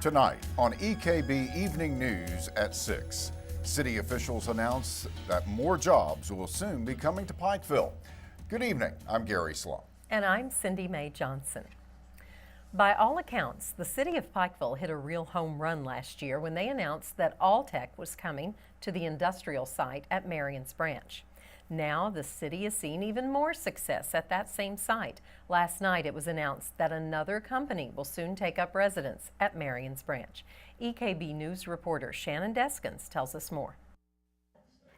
Tonight on EKB Evening News at 6, city officials announce that more jobs will soon be coming to Pikeville. Good evening, I'm Gary Sloan. And I'm Cindy Mae Johnson. By all accounts, the city of Pikeville hit a real home run last year when they announced that Alltech was coming to the industrial site at Marion's Branch. Now the city is seeing even more success at that same site. Last night it was announced that another company will soon take up residence at Marion's Branch. EKB News reporter Shannon Deskins tells us more.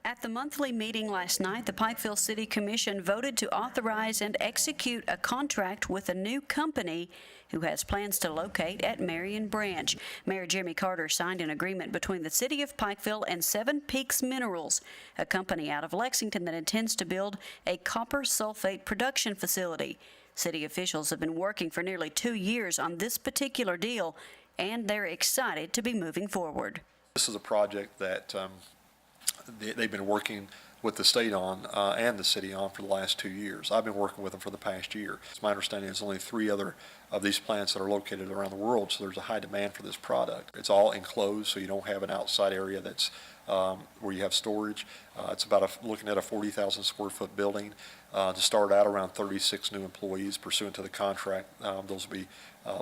At the monthly meeting last night, the Pikeville City Commission voted to authorize and execute a contract with a new company who has plans to locate at Marion Branch. Mayor Jimmy Carter signed an agreement between the city of Pikeville and Seven Peaks Minerals, a company out of Lexington that intends to build a copper sulfate production facility. City officials have been working for nearly 2 years on this particular deal, and they're excited to be moving forward. This is a project that they've been working with the state on and the city on for the last 2 years. I've been working with them for the past year. It's my understanding there's only 3 other of these plants that are located around the world, so there's a high demand for this product. It's all enclosed, so you don't have an outside area that's where you have storage. It's about looking at a 40,000 square foot building to start out around 36 new employees pursuant to the contract. Those will be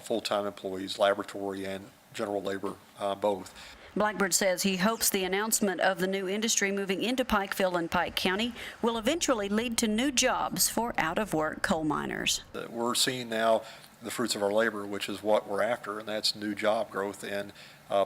full-time employees, laboratory and general labor, both. Blackbird says he hopes the announcement of the new industry moving into Pikeville and Pike County will eventually lead to new jobs for out-of-work coal miners. We're seeing now the fruits of our labor, which is what we're after, and that's new job growth in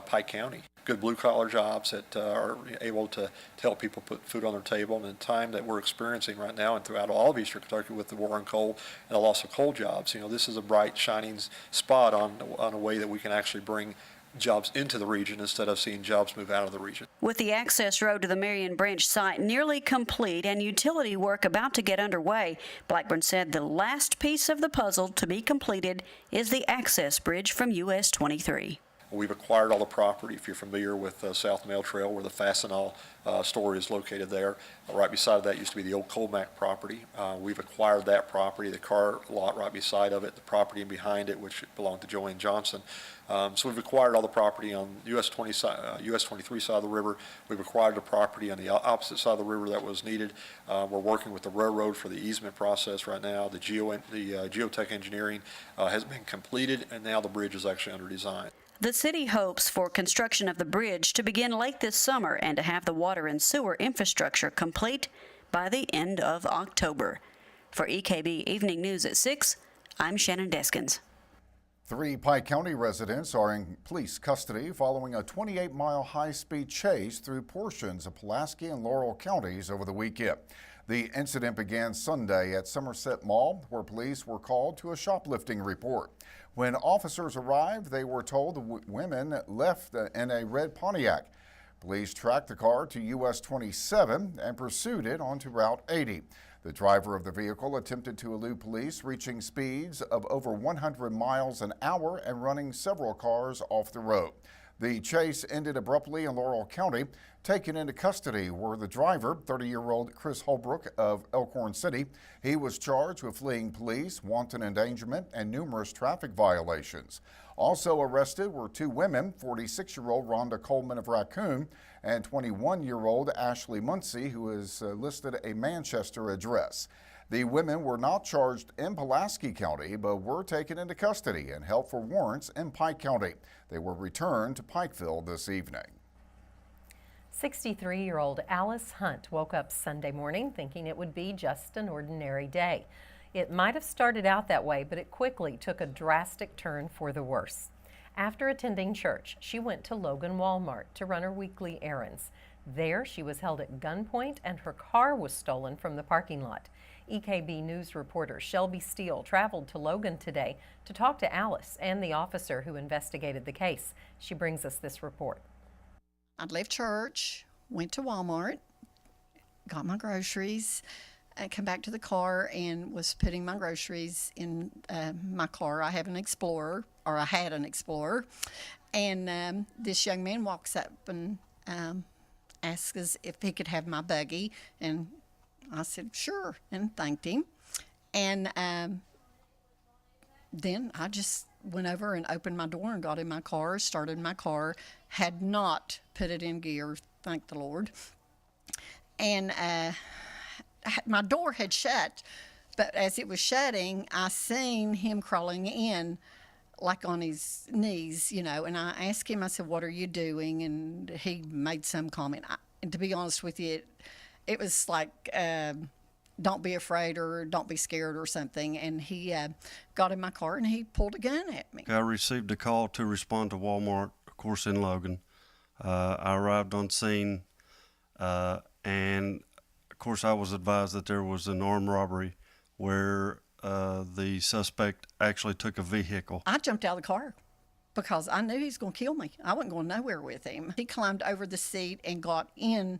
Pike County. Good blue-collar jobs that are able to help people put food on their table. And in the time that we're experiencing right now and throughout all of Eastern Kentucky with the war on coal and the loss of coal jobs, this is a bright, shining spot on a way that we can actually bring jobs into the region instead of seeing jobs move out of the region. With the access road to the Marion Branch site nearly complete and utility work about to get underway, Blackburn said the last piece of the puzzle to be completed is the access bridge from US 23. We've acquired all the property. If you're familiar with South Mail Trail, where the Fastenal store is located there, right beside that used to be the old Colmac property. We've acquired that property, the car lot right beside of it, the property behind it, which belonged to Joanne Johnson. So we've acquired all the property on US 23 side of the river. We've acquired the property on the opposite side of the river that was needed. We're working with the railroad for the easement process right now. The geotech engineering has been completed, and now the bridge is actually under design. The city hopes for construction of the bridge to begin late this summer and to have the water and sewer infrastructure complete by the end of October. For EKB Evening News at 6, I'm Shannon Deskins. 3 Pike County residents are in police custody following a 28-mile high-speed chase through portions of Pulaski and Laurel counties over the weekend. The incident began Sunday at Somerset Mall, where police were called to a shoplifting report. When officers arrived, they were told the women left in a red Pontiac. Police tracked the car to US 27 and pursued it onto Route 80. The driver of the vehicle attempted to elude police, reaching speeds of over 100 miles an hour and running several cars off the road. The chase ended abruptly in Laurel County. Taken into custody were the driver, 30-year-old Chris Holbrook of Elkhorn City. He was charged with fleeing police, wanton endangerment, and numerous traffic violations. Also arrested were 2 women, 46-year-old Rhonda Coleman of Raccoon and 21-year-old Ashley Muncie, who is listed a Manchester address. The women were not charged in Pulaski County, but were taken into custody and held for warrants in Pike County. They were returned to Pikeville this evening. 63-year-old Alice Hunt woke up Sunday morning thinking it would be just an ordinary day. It might have started out that way, but it quickly took a drastic turn for the worse. After attending church, she went to Logan Walmart to run her weekly errands. There, she was held at gunpoint and her car was stolen from the parking lot. EKB News reporter Shelby Steele traveled to Logan today to talk to Alice and the officer who investigated the case. She brings us this report. I'd left church, went to Walmart, got my groceries, come back to the car and was putting my groceries in my car. I have an Explorer, or I had an Explorer, and this young man walks up and asks us if he could have my buggy, and I said sure and thanked him. And then I just went over and opened my door and got in my car, started my car, had not put it in gear, thank the Lord. And my door had shut, but as it was shutting, I seen him crawling in like on his knees, you know, and I asked him, I said, "What are you doing?" And he made some comment. And to be honest with you, it was like, don't be afraid or don't be scared or something. And he got in my car and he pulled a gun at me. I received a call to respond to Walmart, of course, in Logan. I arrived on scene, and of course I was advised that there was an armed robbery where the suspect actually took a vehicle. I jumped out of the car because I knew he was going to kill me. I wasn't going nowhere with him. He climbed over the seat and got in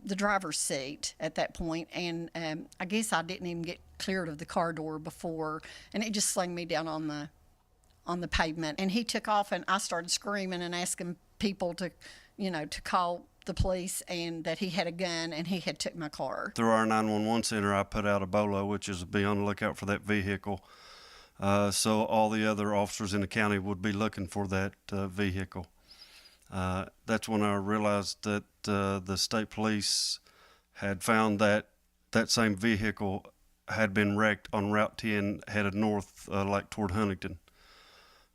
the driver's seat at that point, and I guess I didn't even get cleared of the car door before, and it just slung me down on the pavement. And he took off, and I started screaming and asking people to, you know, to call the police and that he had a gun and he had took my car. Through our 911 center, I put out a BOLO, which is be on the lookout for that vehicle. So all the other officers in the county would be looking for that vehicle. That's when I realized that the state police had found that same vehicle had been wrecked on Route 10 headed north, like toward Huntington.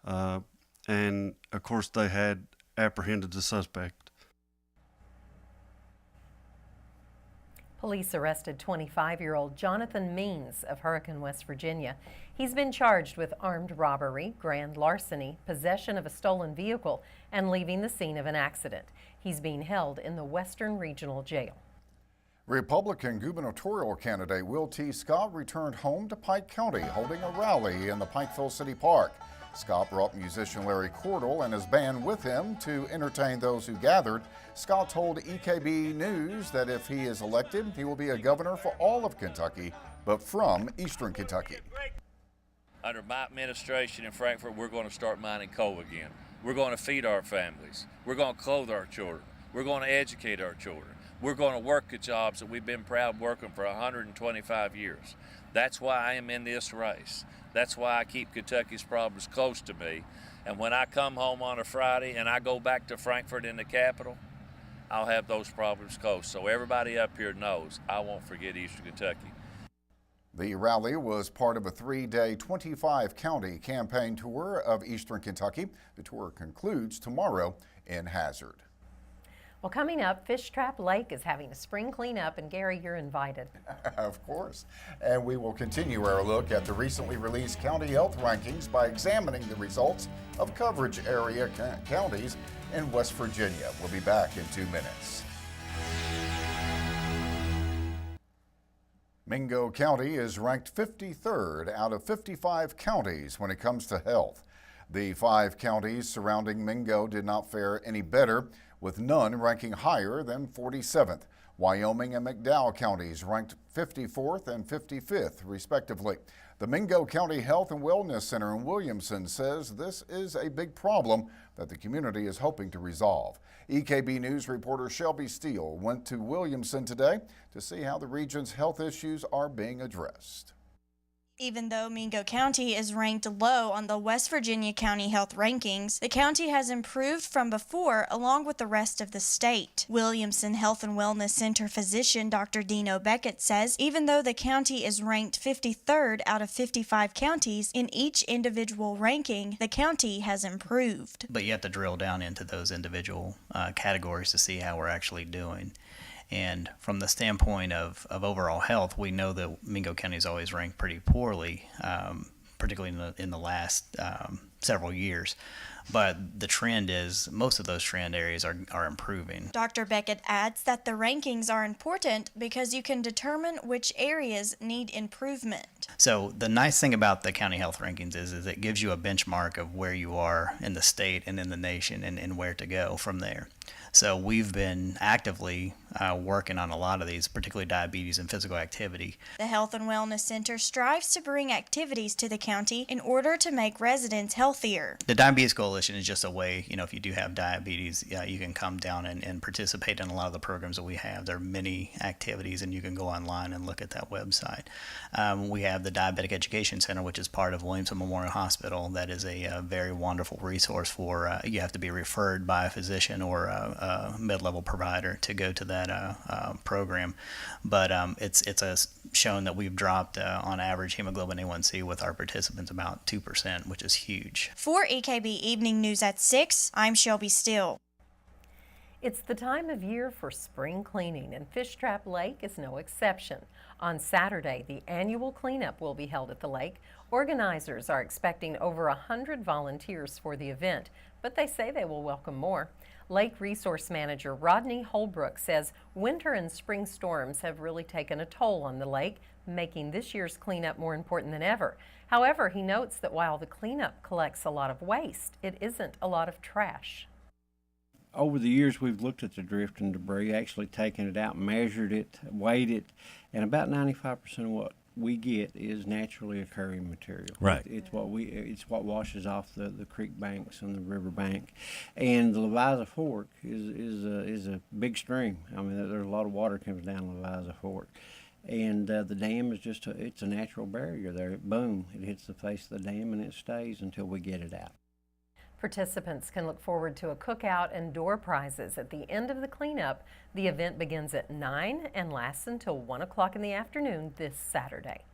And of course they had apprehended the suspect. Police arrested 25-year-old Jonathan Means of Hurricane, West Virginia. He's been charged with armed robbery, grand larceny, possession of a stolen vehicle, and leaving the scene of an accident. He's being held in the Western Regional Jail. Republican gubernatorial candidate Will T. Scott returned home to Pike County, holding a rally in the Pikeville City Park. Scott brought musician Larry Cordell and his band with him to entertain those who gathered. Scott told EKB News that if he is elected, he will be a governor for all of Kentucky, but from Eastern Kentucky. Under my administration in Frankfort, we're going to start mining coal again. We're going to feed our families. We're going to clothe our children. We're going to educate our children. We're going to work at jobs that we've been proud working for 125 years. That's why I am in this race. That's why I keep Kentucky's problems close to me. And when I come home on a Friday and I go back to Frankfort in the capital, I'll have those problems close. So everybody up here knows I won't forget Eastern Kentucky. The rally was part of a 3-day, 25-county campaign tour of Eastern Kentucky. The tour concludes tomorrow in Hazard. Well, coming up, Fish Trap Lake is having a spring cleanup, and Gary, you're invited. Of course. And we will continue our look at the recently released county health rankings by examining the results of coverage area counties in West Virginia. We'll be back in 2 minutes. Mingo County is ranked 53rd out of 55 counties when it comes to health. The 5 counties surrounding Mingo did not fare any better, with none ranking higher than 47th. Wyoming and McDowell counties ranked 54th and 55th, respectively. The Mingo County Health and Wellness Center in Williamson says this is a big problem that the community is hoping to resolve. EKB News reporter Shelby Steele went to Williamson today to see how the region's health issues are being addressed. Even though Mingo County is ranked low on the West Virginia County Health Rankings, the county has improved from before along with the rest of the state. Williamson Health and Wellness Center physician Dr. Dino Beckett says even though the county is ranked 53rd out of 55 counties in each individual ranking, the county has improved. But you have to drill down into those individual categories to see how we're actually doing. And from the standpoint of overall health, we know that Mingo County is always ranked pretty poorly, particularly in the last several years. But the trend is most of those trend areas are improving. Dr. Beckett adds that the rankings are important because you can determine which areas need improvement. So the nice thing about the county health rankings is it gives you a benchmark of where you are in the state and in the nation and where to go from there. So we've been actively working on a lot of these, particularly diabetes and physical activity. The Health and Wellness Center strives to bring activities to the county in order to make residents healthier. The Diabetes Coalition is just a way, if you do have diabetes, you can come down and participate in a lot of the programs that we have. There are many activities, and you can go online and look at that website. We have the Diabetic Education Center, which is part of Williamson Memorial Hospital. That is a very wonderful resource for, you have to be referred by a physician or a mid-level provider to go to that program. But it's shown that we've dropped on average hemoglobin A1C with our participants about 2%, which is huge. For EKB Evening News at 6, I'm Shelby Still. It's the time of year for spring cleaning, and Fish Trap Lake is no exception. On Saturday, the annual cleanup will be held at the lake. Organizers are expecting over 100 volunteers for the event, but they say they will welcome more. Lake Resource Manager Rodney Holbrook says winter and spring storms have really taken a toll on the lake, making this year's cleanup more important than ever. However, he notes that while the cleanup collects a lot of waste, it isn't a lot of trash. Over the years, we've looked at the drift and debris, actually taken it out, measured it, weighed it, and about 95% of what we get is naturally occurring material. Right. It's what washes off the creek banks and the river bank, and the Leviza Fork is a big stream. I mean, there's a lot of water comes down Leviza Fork, and the dam is it's a natural barrier there. Boom, it hits the face of the dam and it stays until we get it out. Participants can look forward to a cookout and door prizes at the end of the cleanup. The event begins at 9 and lasts until 1 o'clock in the afternoon this Saturday.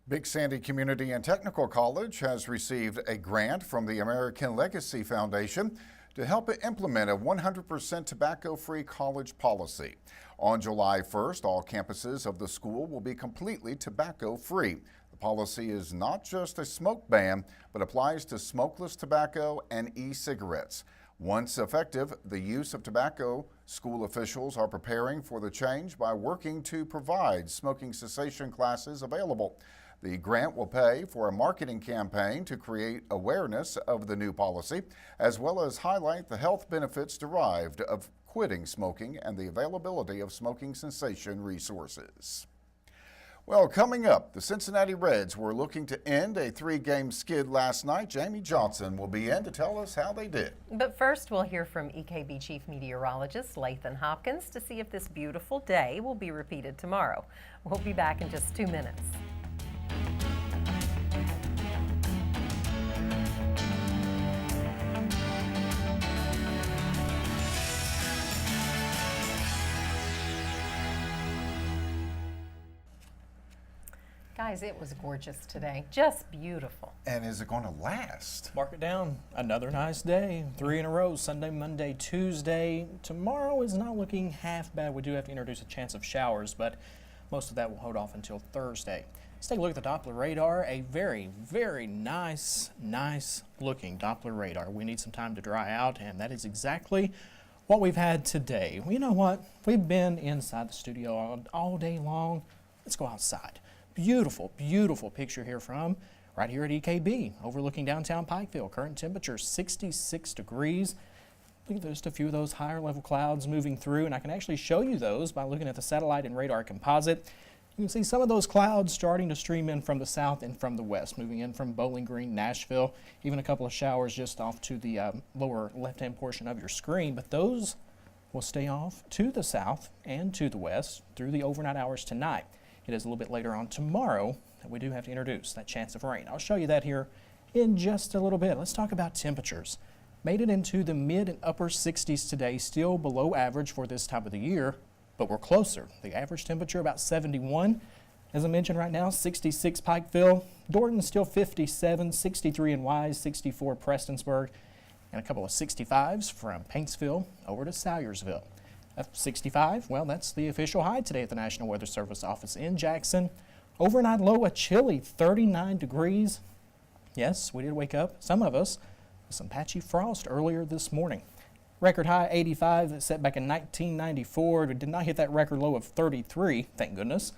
Big Sandy Community and Technical College has received a grant from the American Legacy Foundation to help it implement a 100% tobacco-free college policy. On July 1st, all campuses of the school will be completely tobacco-free. The policy is not just a smoke ban, but applies to smokeless tobacco and e-cigarettes. Once effective, the use of tobacco, school officials are preparing for the change by working to provide smoking cessation classes available. The grant will pay for a marketing campaign to create awareness of the new policy, as well as highlight the health benefits derived of quitting smoking and the availability of smoking cessation resources. Well, coming up, the Cincinnati Reds were looking to end a 3-game skid last night. Jamie Johnson will be in to tell us how they did. But first, we'll hear from EKB Chief Meteorologist Lathan Hopkins to see if this beautiful day will be repeated tomorrow. We'll be back in just 2 minutes. Guys, it was gorgeous today. Just beautiful. And is it going to last? Mark it down. Another nice day. 3 in a row. Sunday, Monday, Tuesday. Tomorrow is not looking half bad. We do have to introduce a chance of showers, but most of that will hold off until Thursday. Let's take a look at the Doppler radar. A very, very nice looking Doppler radar. We need some time to dry out, and that is exactly what we've had today. Well, you know what? We've been inside the studio all day long. Let's go outside. Beautiful, beautiful picture here from right here at EKB, overlooking downtown Pikeville. Current temperature 66 degrees. Look at just a few of those higher level clouds moving through, and I can actually show you those by looking at the satellite and radar composite. You can see some of those clouds starting to stream in from the south and from the west, moving in from Bowling Green, Nashville, even a couple of showers just off to the lower left-hand portion of your screen, but those will stay off to the south and to the west through the overnight hours tonight. It is a little bit later on tomorrow that we do have to introduce that chance of rain. I'll show you that here in just a little bit. Let's talk about temperatures. Made it into the mid and upper 60s today, still below average for this time of the year, but we're closer. The average temperature about 71. As I mentioned right now, 66 Pikeville. Dorton still 57, 63 in Wise, 64 Prestonsburg, and a couple of 65s from Paintsville over to Salyersville. 65, well, that's the official high today at the National Weather Service office in Jackson. Overnight low, a chilly 39 degrees. Yes, we did wake up, some of us, with some patchy frost earlier this morning. Record high 85 that set back in 1994. We did not hit that record low of 33, thank goodness.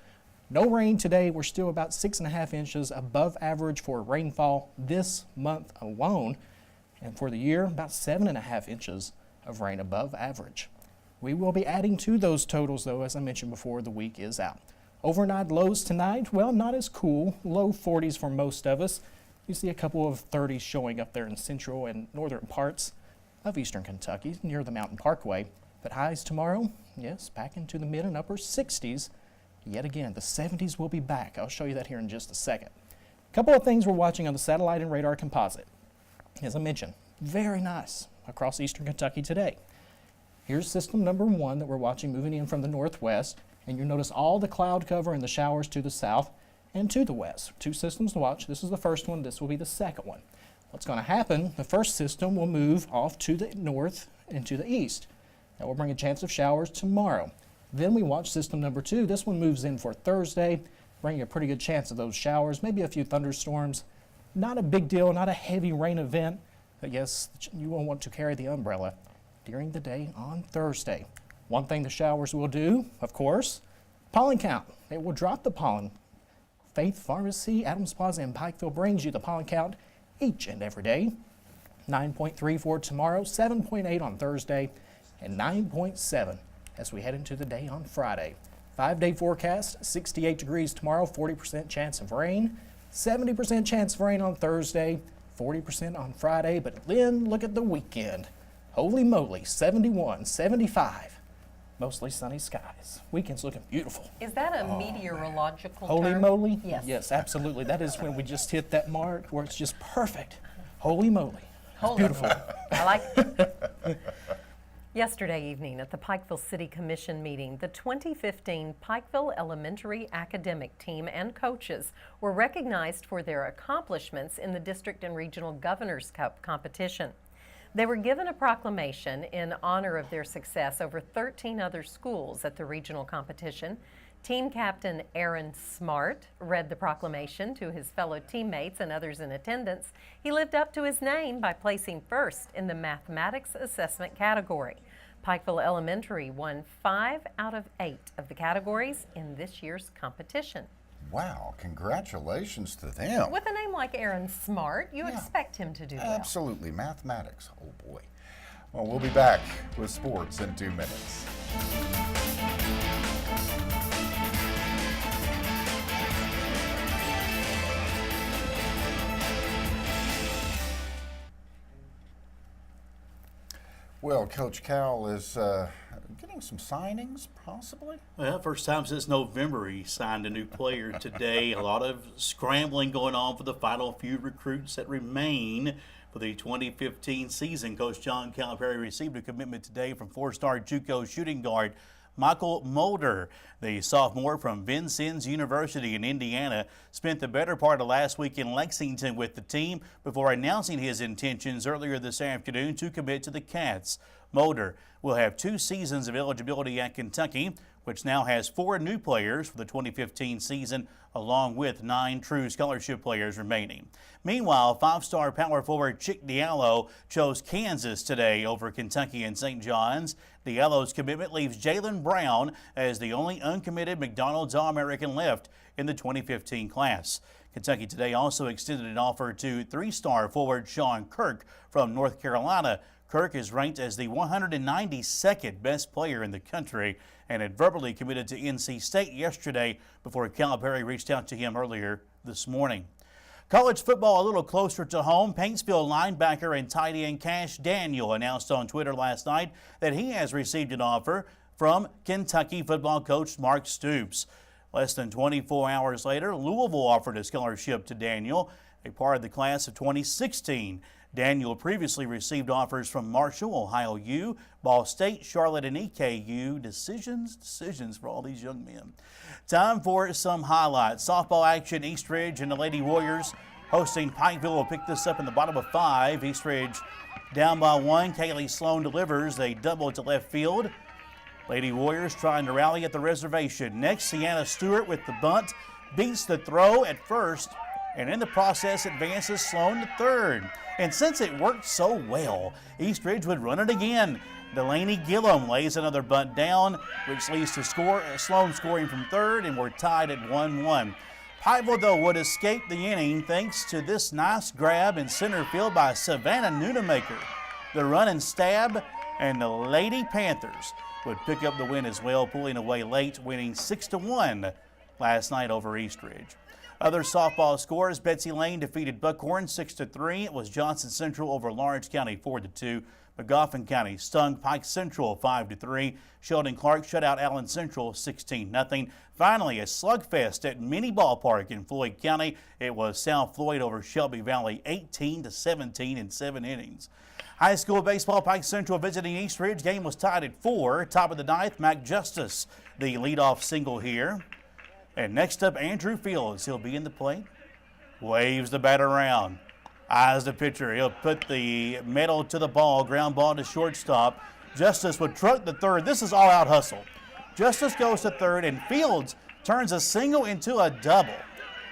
No rain today. We're still about 6.5 inches above average for rainfall this month alone. And for the year, about 7.5 inches of rain above average. We will be adding to those totals, though, as I mentioned before, the week is out. Overnight lows tonight, well, not as cool. Low 40s for most of us. You see a couple of 30s showing up there in central and northern parts of eastern Kentucky near the Mountain Parkway. But highs tomorrow, yes, back into the mid and upper 60s. Yet again, the 70s will be back. I'll show you that here in just a second. A couple of things we're watching on the satellite and radar composite. As I mentioned, very nice across eastern Kentucky today. Here's system number 1 that we're watching moving in from the northwest. And you'll notice all the cloud cover and the showers to the south and to the west. 2 systems to watch. This is the first one. This will be the second one. What's going to happen, the first system will move off to the north and to the east. That will bring a chance of showers tomorrow. Then we watch system number 2. This one moves in for Thursday, bringing a pretty good chance of those showers, maybe a few thunderstorms. Not a big deal, not a heavy rain event. But yes, you will want to carry the umbrella during the day on Thursday. One thing the showers will do, of course, pollen count. It will drop the pollen. Faith Pharmacy, Adams Plaza, and Pikeville brings you the pollen count each and every day. 9.3 for tomorrow, 7.8 on Thursday, and 9.7 as we head into the day on Friday. 5-day forecast, 68 degrees tomorrow, 40% chance of rain, 70% chance of rain on Thursday, 40% on Friday, but then look at the weekend. Holy moly, 71, 75. Mostly sunny skies. Weekend's looking beautiful. Is that a meteorological Holy term? moly? Yes. Yes, absolutely. That is when we just hit that mark where it's just perfect. Holy moly. It's Holy beautiful. moly. I like it. Yesterday evening at the Pikeville City Commission meeting, the 2015 Pikeville Elementary Academic Team and coaches were recognized for their accomplishments in the District and Regional Governor's Cup competition. They were given a proclamation in honor of their success over 13 other schools at the regional competition. Team captain Aaron Smart read the proclamation to his fellow teammates and others in attendance. He lived up to his name by placing first in the mathematics assessment category. Pikeville Elementary won 5 out of 8 of the categories in this year's competition. Wow, congratulations to them. With a name like Aaron Smart, you expect him to do well. Absolutely, mathematics, oh boy. Well, we'll be back with sports in 2 minutes. Well, Coach Cal is getting some signings, possibly? Well, first time since November he signed a new player today. A lot of scrambling going on for the final few recruits that remain for the 2015 season. Coach John Calipari received a commitment today from 4-star JUCO shooting guard Michael Mulder. The sophomore from Vincennes University in Indiana spent the better part of last week in Lexington with the team before announcing his intentions earlier this afternoon to commit to the Cats. Mulder will have 2 seasons of eligibility at Kentucky, which now has 4 new players for the 2015 season, along with 9 true scholarship players remaining. Meanwhile, 5-star power forward Chick Diallo chose Kansas today over Kentucky and St. John's. Diallo's commitment leaves Jalen Brown as the only uncommitted McDonald's All-American left in the 2015 class. Kentucky today also extended an offer to 3-star forward Sean Kirk from North Carolina. Kirk is ranked as the 192nd best player in the country and had verbally committed to NC State yesterday before Calipari reached out to him earlier this morning. College football a little closer to home. Paintsville linebacker and tight end Cash Daniel announced on Twitter last night that he has received an offer from Kentucky football coach Mark Stoops. Less than 24 hours later, Louisville offered a scholarship to Daniel, a part of the class of 2016. Daniel previously received offers from Marshall, Ohio U, Ball State, Charlotte, and EKU. Decisions for all these young men. Time for some highlights. Softball action, East Ridge and the Lady Warriors hosting Pikeville will pick this up in the bottom of 5. East Ridge down by 1. Kaylee Sloan delivers a double to left field. Lady Warriors trying to rally at the reservation. Next, Sienna Stewart with the bunt beats the throw at first, and in the process advances Sloan to third. And since it worked so well, East Ridge would run it again. Delaney Gillum lays another bunt down, which leads to Sloan scoring from third, and we're tied at 1-1. Pikeville, though, would escape the inning thanks to this nice grab in center field by Savannah Nunemaker. The run and stab, and the Lady Panthers would pick up the win as well, pulling away late, winning 6-1 last night over Eastridge. Other softball scores: Betsy Lane defeated Buckhorn 6-3. It was Johnson Central over Lawrence County 4-2. McGoffin County stung Pike Central 5-3. Sheldon Clark shut out Allen Central 16-0. Finally, a slugfest at Mini Ballpark in Floyd County. It was South Floyd over Shelby Valley 18-17 in 7 innings. High school baseball, Pike Central visiting Eastridge. Game was tied at 4. Top of the ninth, Mac Justice, the leadoff single here. And next up, Andrew Fields. He'll be in the plate. Waves the bat around. Eyes the pitcher. He'll put the middle to the ball. Ground ball to shortstop. Justice would truck the third. This is all-out hustle. Justice goes to third, and Fields turns a single into a double.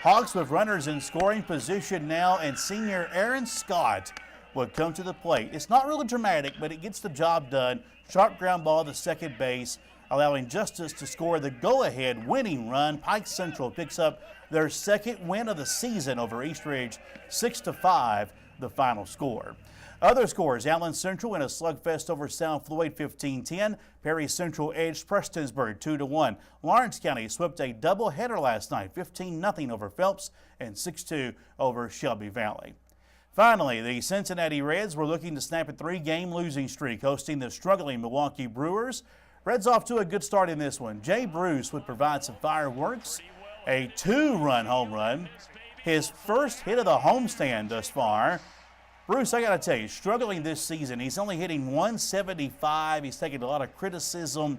Hawks with runners in scoring position now, and senior Aaron Scott would come to the plate. It's not really dramatic, but it gets the job done. Sharp ground ball to second base, allowing Justice to score the go-ahead winning run. Pike Central picks up their second win of the season over Eastridge, 6-5, the final score. Other scores: Allen Central in a slugfest over South Floyd 15-10. Perry Central edged Prestonsburg 2-1. Lawrence County swept a doubleheader last night, 15-0 over Phelps and 6-2 over Shelby Valley. Finally, the Cincinnati Reds were looking to snap a 3-game losing streak, hosting the struggling Milwaukee Brewers. Reds off to a good start in this one. Jay Bruce would provide some fireworks. A 2-run home run. His first hit of the homestand thus far. Bruce, I got to tell you, struggling this season. He's only hitting 175. He's taking a lot of criticism.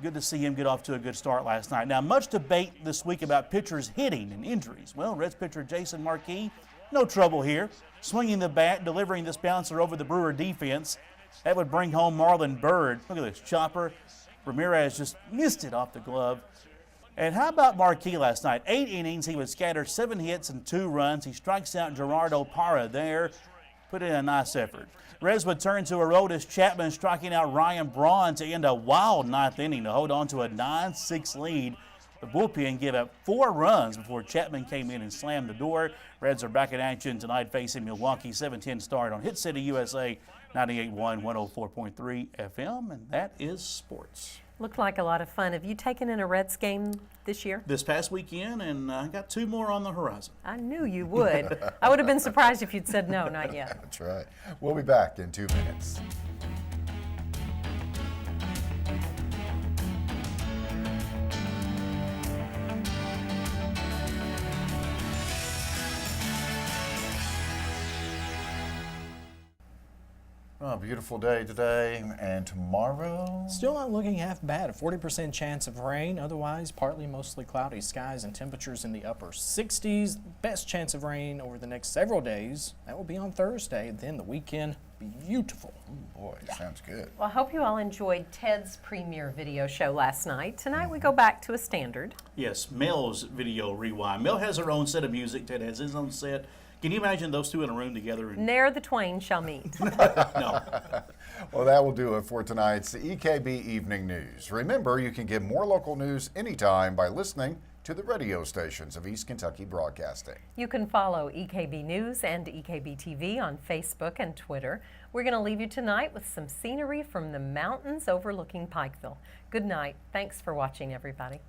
Good to see him get off to a good start last night. Now, much debate this week about pitchers hitting and injuries. Well, Reds pitcher Jason Marquis, no trouble here. Swinging the bat, delivering this bouncer over the Brewer defense. That would bring home Marlon Bird. Look at this chopper. Ramirez just missed it off the glove. And how about Marquis last night? 8 innings. He would scatter 7 hits and 2 runs. He strikes out Gerardo Parra there. Put in a nice effort. Reds would turn to Aroldis Chapman, striking out Ryan Braun to end a wild 9th inning to hold on to a 9-6 lead. The bullpen gave up 4 runs before Chapman came in and slammed the door. Reds are back in action tonight facing Milwaukee. 7:10 start on Hit City USA 98.1, 104.3 FM, and that is sports. Looked like a lot of fun. Have you taken in a Reds game this year? This past weekend, and I got 2 more on the horizon. I knew you would. I would have been surprised if you'd said no, not yet. That's right. We'll be back in 2 minutes. Oh, beautiful day today, and tomorrow? Still not looking half bad. A 40% chance of rain. Otherwise, partly mostly cloudy skies and temperatures in the upper 60s. Best chance of rain over the next several days. That will be on Thursday. Then the weekend, beautiful. Ooh, boy, sounds good. Well, I hope you all enjoyed Ted's premiere video show last night. Tonight we go back to a standard. Yes, Mel's video rewind. Mel has her own set of music. Ted has his own set. Can you imagine those two in a room together? Ne'er the twain shall meet. No. Well, that will do it for tonight's EKB Evening News. Remember, you can get more local news anytime by listening to the radio stations of East Kentucky Broadcasting. You can follow EKB News and EKB TV on Facebook and Twitter. We're going to leave you tonight with some scenery from the mountains overlooking Pikeville. Good night. Thanks for watching, everybody.